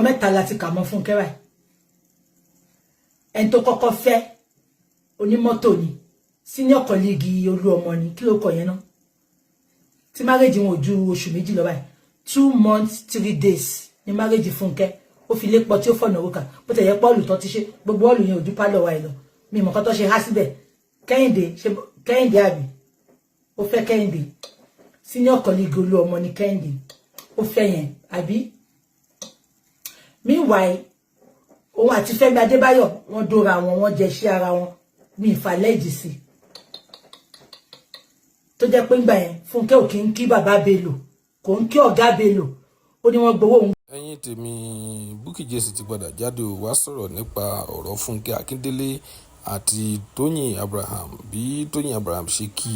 orúkọ mẹ́ta láti kà mọ́ Fúnkẹ́ báyìí. Ẹni tó kọ́kọ́ fẹ́ onímọ́tò ni, senior colleague Olúọmọ ni, kí ló kọ yẹn náà? Tí marriage wọn ò ju oṣù méjì lọ báyìí. 2 months 3 days ni marriage Fúnkẹ́. Ó fi lé pọ̀ tí ó fọ̀nà òkà. Bó tẹ̀ yẹ pọ́ọ̀lù tó ti ṣe, gbogbo ọ̀lù yẹn ò ju pálọ̀ wa lọ. Mi mọ̀ kan tó ṣe há síbẹ̀. Kẹ́hìndé àbí? Ó fẹ́ Kẹ́hìndé. Senior colleague Olúọmọ ni Kẹ́hìndé. Ó fẹ́ yẹn, àbí? Meanwhile, òun àti Fẹ́mi Adébáyọ̀ wọ́n dóra wọn, wọ́n jẹ sí ara wọn. Mi ìfàlẹ́jì sí. Tó jẹ́ pé ńgbà yẹn Fúnkẹ́ ò kí ń kí bàbá Bello, kò ń kí ọ̀gá Bello. Ó ní wọ́n gbowó òun. Ẹ̀yin tèmi, Bukky Jesse ti padà jáde ó wá sọ̀rọ̀ nípa ọ̀rọ̀ Fúnkẹ́ Akíndélé àti Tóyìn Abraham, bí Tóyìn Abraham ṣe kí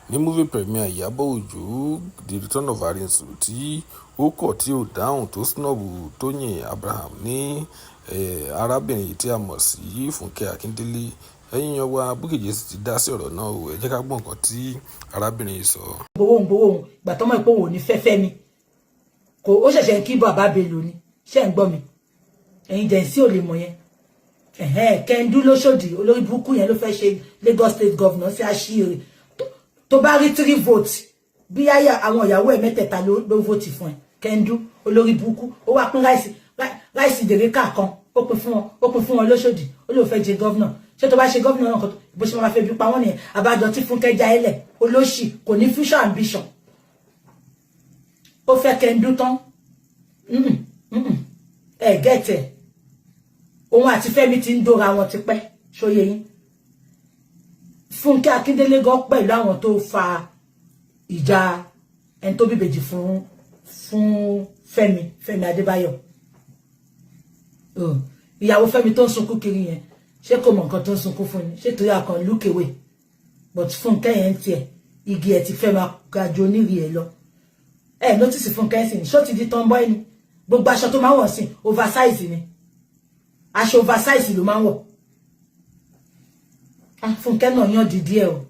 ní movie premiere Ìyábọ̀ Òjó The Return of Arinsu tí ó kọ̀ tí ó dáhùn tó snob Tóyìn Abraham ní arábìnrin tí a mọ̀ sí Fúnkẹ́ Akíndélé. Ẹ̀yin yan wa, Bukky Jesse ti dá sí ọ̀rọ̀ náà o, ẹ jẹ́ ká gbọ́ nǹkan tí arábìnrin yìí sọ. Gbowó ìgbà tó mọ̀ pé òun ò ní fẹ́fẹ́ mi. Ó ṣẹ̀ṣẹ̀ ń kí bàbá Bello ni, ṣé ń gbọ́ mi? Ẹ̀yin jẹ́ sí ò lè mọ̀ yẹn. Kẹ́ndú lóṣòdì olórí burúkú yẹn ló fẹ́ ṣe Lagos State Governor sí àṣírí. Tó bá rí 3 votes, bí àwọn ìyàwó ẹ̀ mẹ́tẹ̀ẹ̀ta ló vote fún ẹ. Kẹ́ndú olórí burúkú, ó wá pín ráìsì dèrèkà kan, ó pín fún wọn lóṣòdì, ó ló fẹ́ jẹ governor. Ṣé tó bá ṣe governor náà bó ṣe máa fẹ́ bí pa wọ́n nìyẹn? Àbájọ tí Fúnkẹ́ já ẹlẹ̀, olóṣì, kò ní future ambition. Ó fẹ́ Kẹ́ndú tán. Gẹ́tẹ̀. Òun àti Fẹ́mi ti ń dóra wọn ti pẹ́, ṣóyé yín. Fúnkẹ́ Akíndélé gan pẹ̀lú àwọn tó fa ìjà ẹni tó bíbejì fún Fẹ́mi Adébáyọ̀. Ìyàwó Fẹ́mi tó ń sunkún kiri yẹn, ṣé kò mọ̀ nǹkan tó ń sunkún fún ni? Ṣé torí àkàn look away? But Fúnkẹ́ yẹn tiẹ̀, igi ẹ̀ ti fẹ́ máa ga ju onírì ẹ̀ lọ. Notice Fúnkẹ́ sìn, ṣó ti di tomboy ni? Gbogbo aṣọ tó máa wọ̀ sí oversize ni. Aṣọ oversize ló máa wọ̀. Fúnkẹ́ náà yàn dìdí ẹ̀ o.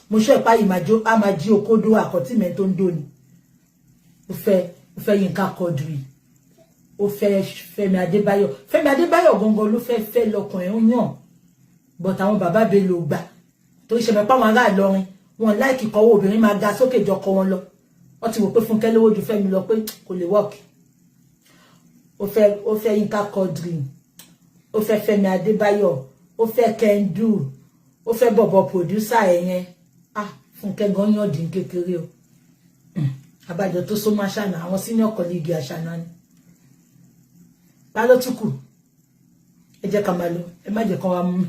Mo ṣọ́ ìpá yìí a máa jí okódó àkọ́tìmẹ̀ tó ń dó ni. Ó fẹ́ Yínká Quadri. Ó fẹ́ Fẹ́mi Adébáyọ̀. Fẹ́mi Adébáyọ̀ gangan ló fẹ́ lọ́kùnrin ó yàn. But àwọn bàbá Bello gbà. Torí ṣe mẹ́pà wọn ará Ìlọrin. Wọn láìkì kọ́wọ́ obìnrin máa ga sókè jọkọ wọn lọ. Wọ́n ti wò pé Fúnkẹ́ lówó ju Fẹ́mi lọ pé kò lè work. Ó fẹ́ Yínká Quadri. Ó fẹ́ Fẹ́mi Adébáyọ̀. Ó fẹ́ Kẹ́ndú. Ó fẹ́ bọ̀bọ̀ producer ẹ̀yẹn. Fúnkẹ́ gan yàn dín kékeré o. Àbájọ tó so máa ṣàna àwọn senior colleague àṣàna ni. Bá ló tún kù. Ẹ jẹ́ ká máa lọ. Ẹ má jẹ́ kán wá mú mi.